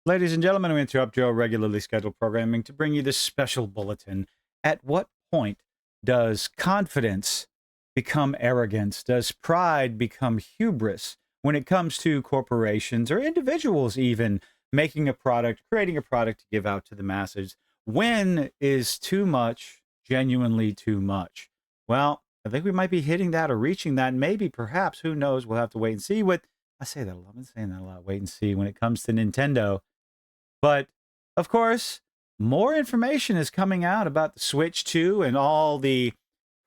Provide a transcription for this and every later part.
Ladies and gentlemen, we interrupt your regularly scheduled programming to bring you this special bulletin. At what point does confidence become arrogance? Does pride become hubris when it comes to corporations or individuals, even making a product, creating a product to give out to the masses? When is too much genuinely too much? Well, I think we might be hitting that or reaching that. Maybe, perhaps, who knows? We'll have to wait and see. What I say that a lot. I've been saying that a lot. Wait and see when it comes to Nintendo. But of course, more information is coming out about the Switch 2 and all the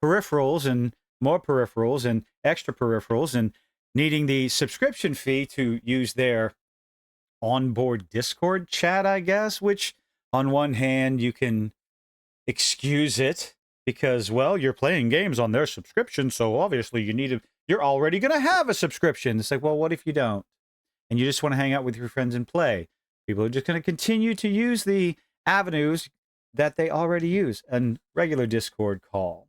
peripherals and more peripherals and extra peripherals and needing the subscription fee to use their onboard Discord chat, I guess, which on one hand you can excuse it because, well, you're playing games on their subscription, so obviously you're already going to have a subscription. It's like, well, what if you don't? And you just want to hang out with your friends and play. People are just going to continue to use the avenues that they already use, and regular Discord call.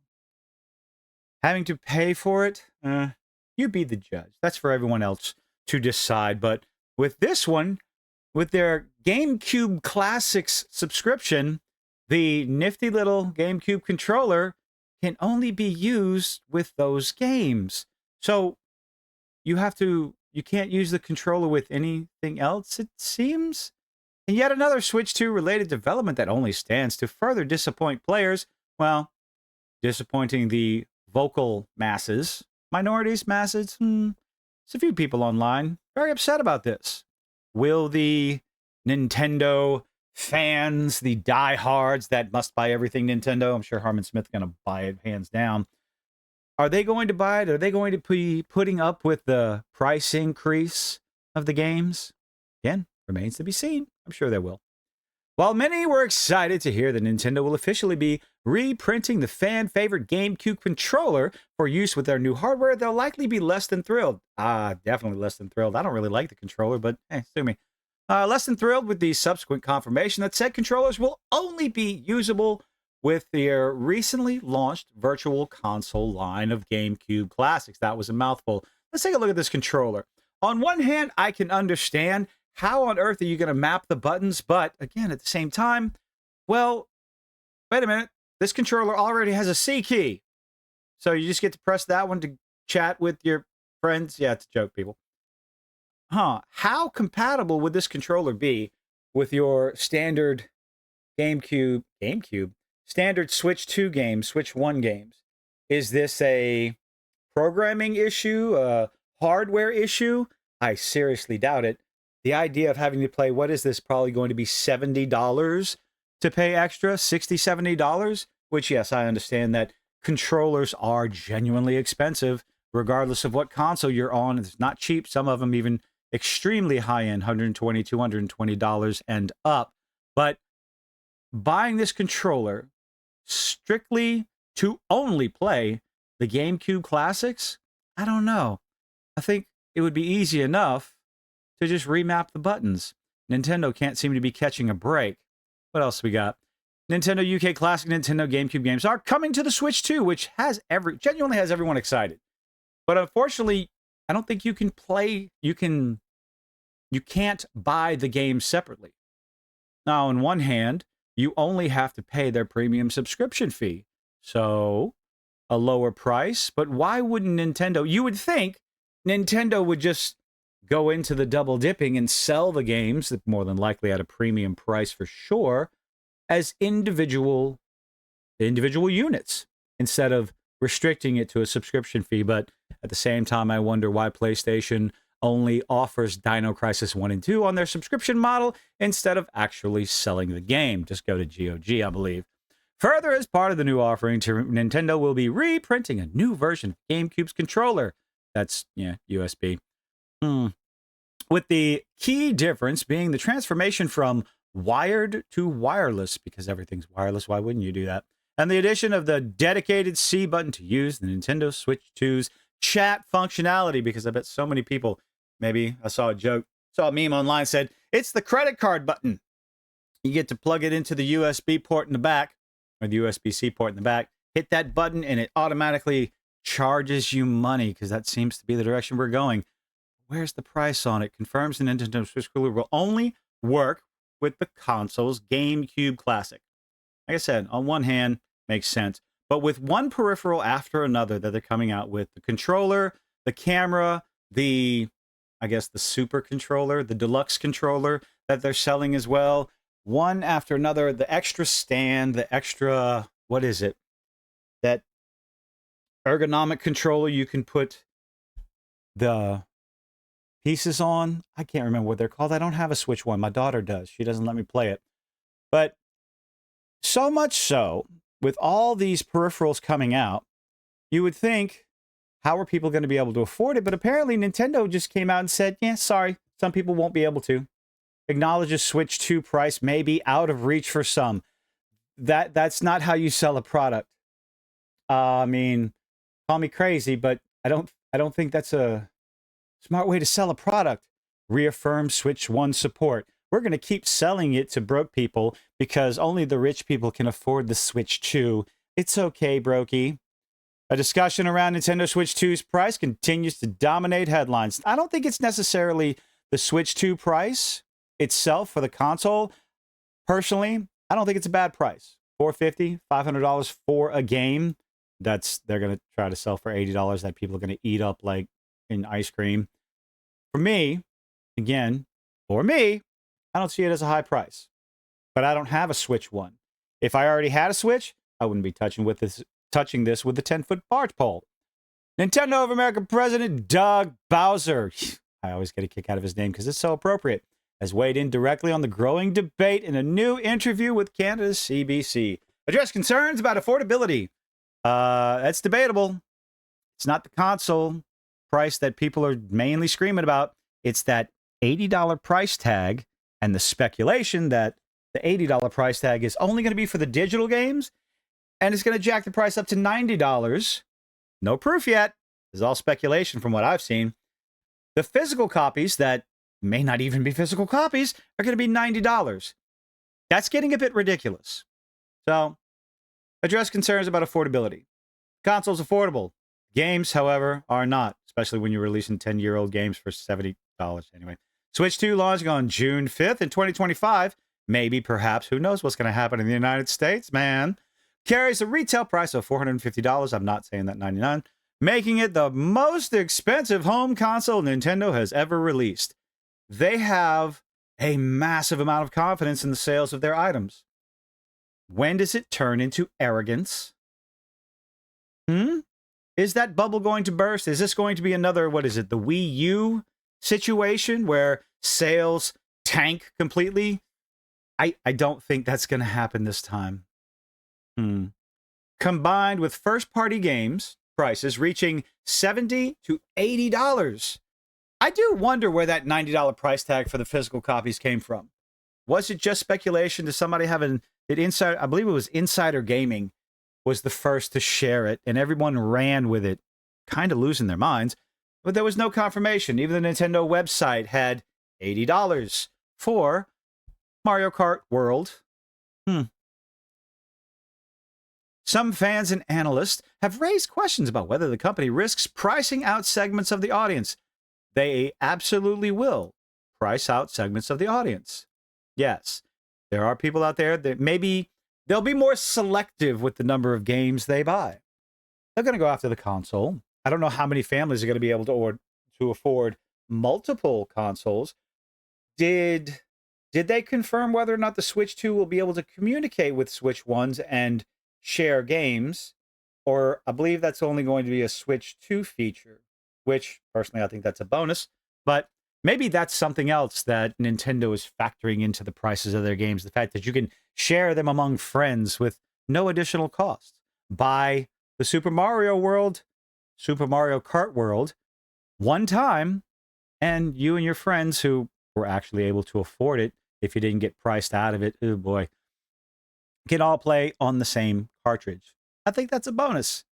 Having to pay for it, you be the judge. That's for everyone else to decide. But with this one, with their GameCube Classics subscription, the nifty little GameCube controller can only be used with those games. So you can't use the controller with anything else, it seems. And yet another Switch 2 related development that only stands to further disappoint players. Well, disappointing the vocal masses. Minorities, masses? There's a few people online very upset about this. Will the Nintendo fans, the diehards that must buy everything Nintendo, I'm sure Harmon Smith's going to buy it hands down, are they going to buy it? Are they going to be putting up with the price increase of the games? Again, remains to be seen. I'm sure they will. While many were excited to hear that Nintendo will officially be reprinting the fan-favorite GameCube controller for use with their new hardware, they'll likely be less than thrilled. Definitely less than thrilled. I don't really like the controller, but sue me. Less than thrilled with the subsequent confirmation that said controllers will only be usable with their recently launched Virtual Console line of GameCube classics. That was a mouthful. Let's take a look at this controller. On one hand, I can understand how on earth are you going to map the buttons, but again, at the same time, well, wait a minute. This controller already has a C key. So you just get to press that one to chat with your friends. Yeah, it's a joke, people. How compatible would this controller be with your standard GameCube, standard Switch 2 games, Switch 1 games? Is this a programming issue, a hardware issue? I seriously doubt it. The idea of having to play, what is this, probably going to be $70 to pay extra, $60, $70? Which, yes, I understand that controllers are genuinely expensive, regardless of what console you're on. It's not cheap. Some of them even extremely high-end, $120, $220 and up. But buying this controller strictly to only play the GameCube classics, I don't know. I think it would be easy enough to just remap the buttons. Nintendo can't seem to be catching a break. What else we got? Nintendo UK Classic Nintendo GameCube games are coming to the Switch 2, which genuinely has everyone excited. But unfortunately, I don't think you can't buy the game separately. Now, on one hand, you only have to pay their premium subscription fee. So, a lower price. But why wouldn't Nintendo? You would think Nintendo would just go into the double dipping and sell the games, more than likely at a premium price for sure, as individual units instead of restricting it to a subscription fee. But at the same time, I wonder why PlayStation only offers Dino Crisis 1 and 2 on their subscription model instead of actually selling the game. Just go to GOG, I believe. Further, as part of the new offering, Nintendo will be reprinting a new version of GameCube's controller. That's, USB. With the key difference being the transformation from wired to wireless, because everything's wireless. Why wouldn't you do that? And the addition of the dedicated C button to use the Nintendo Switch 2's chat functionality, because I bet so many people, maybe I saw a meme online said, it's the credit card button. You get to plug it into the USB port in the back, or the USB-C port in the back, hit that button, and it automatically charges you money, because that seems to be the direction we're going. Where's the price on it? Confirms the Nintendo Switch controller will only work with the console's GameCube Classic. Like I said, on one hand, makes sense. But with one peripheral after another that they're coming out with, the controller, the camera, I guess the super controller, the deluxe controller that they're selling as well, one after another, the extra stand, the extra, what is it? That ergonomic controller you can put the pieces on. I can't remember what they're called. I don't have a Switch one. My daughter does. She doesn't let me play it. But so much so, with all these peripherals coming out, you would think, how are people going to be able to afford it? But apparently Nintendo just came out and said, yeah, sorry, some people won't be able to. Acknowledges Switch 2 price may be out of reach for some. That's not how you sell a product. I mean, call me crazy, but I don't think that's a smart way to sell a product. Reaffirm Switch 1 support. We're going to keep selling it to broke people because only the rich people can afford the Switch 2. It's okay, brokey. A discussion around Nintendo Switch 2's price continues to dominate headlines. I don't think it's necessarily the Switch 2 price itself for the console. Personally, I don't think it's a bad price. $450, $500 for a game they're going to try to sell for $80 that people are going to eat up like in ice cream. For me, again, I don't see it as a high price. But I don't have a Switch 1. If I already had a Switch, I wouldn't be touching this with the 10-foot barge pole. Nintendo of America President Doug Bowser, I always get a kick out of his name because it's so appropriate, has weighed in directly on the growing debate in a new interview with Canada's CBC. Addressed concerns about affordability. That's debatable. It's not the console price that people are mainly screaming about. It's that $80 price tag and the speculation that the $80 price tag is only going to be for the digital games and it's going to jack the price up to $90. No proof yet. This is all speculation from what I've seen. The physical copies that may not even be physical copies are going to be $90. That's getting a bit ridiculous. So, address concerns about affordability. Console's affordable. Games, however, are not, especially when you're releasing 10-year-old games for $70 anyway. Switch 2 launching on June 5th in 2025. Maybe, perhaps, who knows what's going to happen in the United States, man. Carries a retail price of $450. I'm not saying that $99. Making it the most expensive home console Nintendo has ever released. They have a massive amount of confidence in the sales of their items. When does it turn into arrogance? Is that bubble going to burst? Is this going to be another, the Wii U situation where sales tank completely? I don't think that's going to happen this time. Combined with first-party games prices reaching $70 to $80. I do wonder where that $90 price tag for the physical copies came from. Was it just speculation? Did somebody have I believe it was Insider Gaming was the first to share it, and everyone ran with it, kind of losing their minds. But there was no confirmation. Even the Nintendo website had $80 for Mario Kart World. Some fans and analysts have raised questions about whether the company risks pricing out segments of the audience. They absolutely will price out segments of the audience. Yes, there are people out there that maybe they'll be more selective with the number of games they buy. They're going to go after the console. I don't know how many families are going to be able to afford multiple consoles. Did they confirm whether or not the Switch 2 will be able to communicate with Switch 1s and share games? Or I believe that's only going to be a Switch 2 feature, which personally I think that's a bonus. But maybe that's something else that Nintendo is factoring into the prices of their games. The fact that you can share them among friends with no additional cost. Buy the Super Mario Kart World one time, and you and your friends who were actually able to afford it, if you didn't get priced out of it, oh boy, can all play on the same cartridge. I think that's a bonus.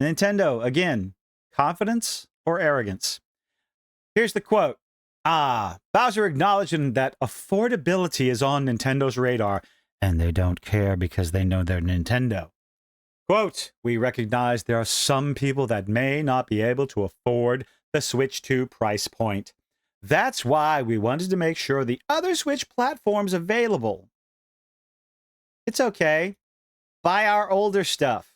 Nintendo, again, confidence or arrogance? Here's the quote. Bowser acknowledging that affordability is on Nintendo's radar, and they don't care because they know they're Nintendo. Quote, we recognize there are some people that may not be able to afford the Switch 2 price point. That's why we wanted to make sure the other Switch platforms available. It's okay. Buy our older stuff.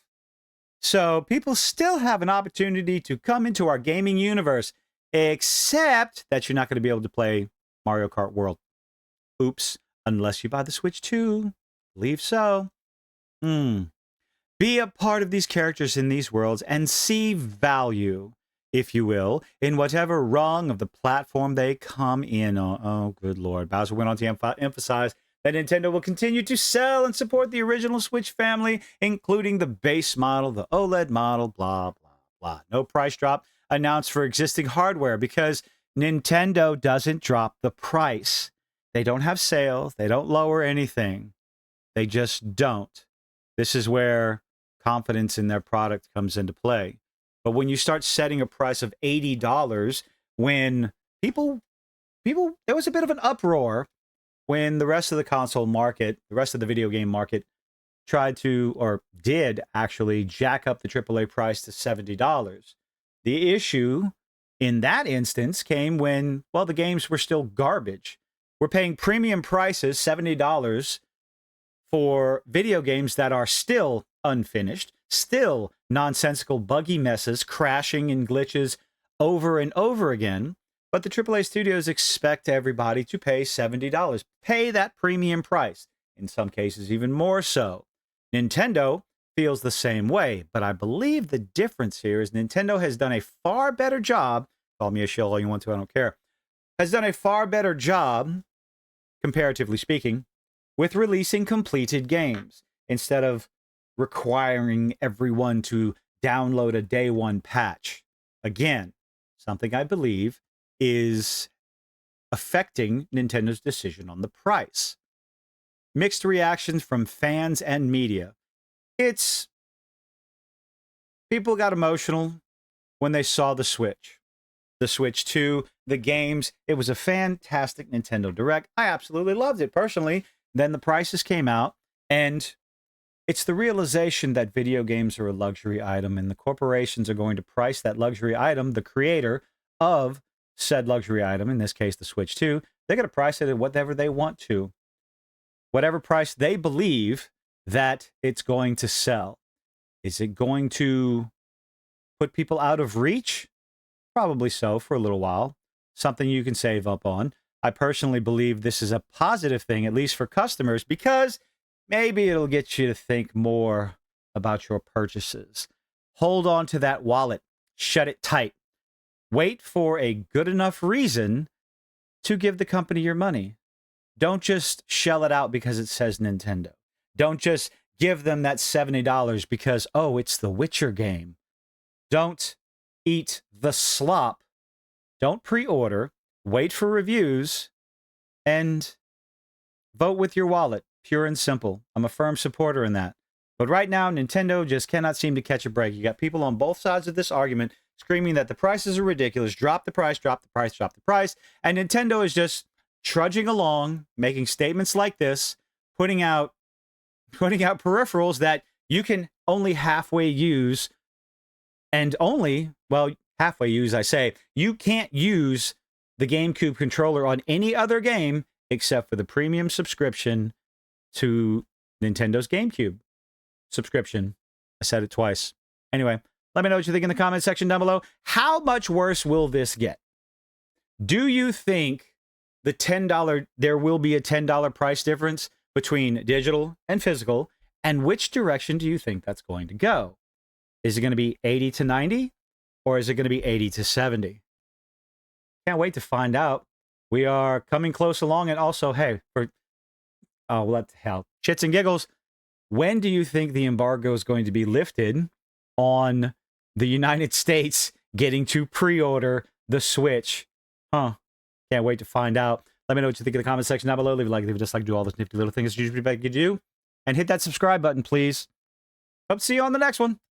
So people still have an opportunity to come into our gaming universe, except that you're not going to be able to play Mario Kart World. Oops. Unless you buy the Switch 2. Believe so. Be a part of these characters in these worlds and see value, if you will, in whatever rung of the platform they come in on. Oh, good Lord. Bowser went on to emphasize that Nintendo will continue to sell and support the original Switch family, including the base model, the OLED model, blah, blah, blah. No price drop announced for existing hardware because Nintendo doesn't drop the price. They don't have sales. They don't lower anything. They just don't. This is where confidence in their product comes into play. But when you start setting a price of $80, when people, there was a bit of an uproar when the rest of the console market, the rest of the video game market, tried to, or did actually, jack up the AAA price to $70. The issue in that instance came when, well, the games were still garbage. We're paying premium prices, $70, for video games that are still unfinished, still nonsensical, buggy messes, crashing and glitches over and over again. But the AAA studios expect everybody to pay $70. Pay that premium price. In some cases, even more so. Nintendo feels the same way, but I believe the difference here is Nintendo has done a far better job. Call me a shill all you want to, I don't care. Has done a far better job, comparatively speaking, with releasing completed games instead of requiring everyone to download a day one patch. Again, something I believe is affecting Nintendo's decision on the price. Mixed reactions from fans and media. People got emotional when they saw the Switch. The Switch 2, the games. It was a fantastic Nintendo Direct. I absolutely loved it personally. Then the prices came out, and it's the realization that video games are a luxury item, and the corporations are going to price that luxury item, the creator of said luxury item, in this case the Switch 2, they're going to price it at whatever they want to. Whatever price they believe that it's going to sell. Is it going to put people out of reach? Probably so for a little while. Something you can save up on. I personally believe this is a positive thing, at least for customers, because maybe it'll get you to think more about your purchases. Hold on to that wallet. Shut it tight. Wait for a good enough reason to give the company your money. Don't just shell it out because it says Nintendo. Don't just give them that $70 because, oh, it's the Witcher game. Don't eat the slop. Don't pre-order. Wait for reviews. And vote with your wallet. Pure and simple. I'm a firm supporter in that. But right now, Nintendo just cannot seem to catch a break. You got people on both sides of this argument screaming that the prices are ridiculous. Drop the price, drop the price, drop the price. And Nintendo is just trudging along, making statements like this, putting out peripherals that you can only halfway use, and only, well, halfway use, I say. You can't use the GameCube controller on any other game except for the premium subscription to Nintendo's GameCube subscription. I said it twice. Anyway, let me know what you think in the comment section down below. How much worse will this get? Do you think there will be a $10 price difference between digital and physical? And which direction do you think that's going to go? Is it going to be 80 to 90? Or is it going to be 80 to 70? Can't wait to find out. We are coming close along. And also, hey, what the hell? Shits and giggles. When do you think the embargo is going to be lifted on the United States getting to pre-order the Switch? Can't wait to find out. Let me know what you think in the comment section down below. Leave a like, leave a dislike, do all those nifty little things you usually beg you do. And hit that subscribe button, please. Hope to see you on the next one.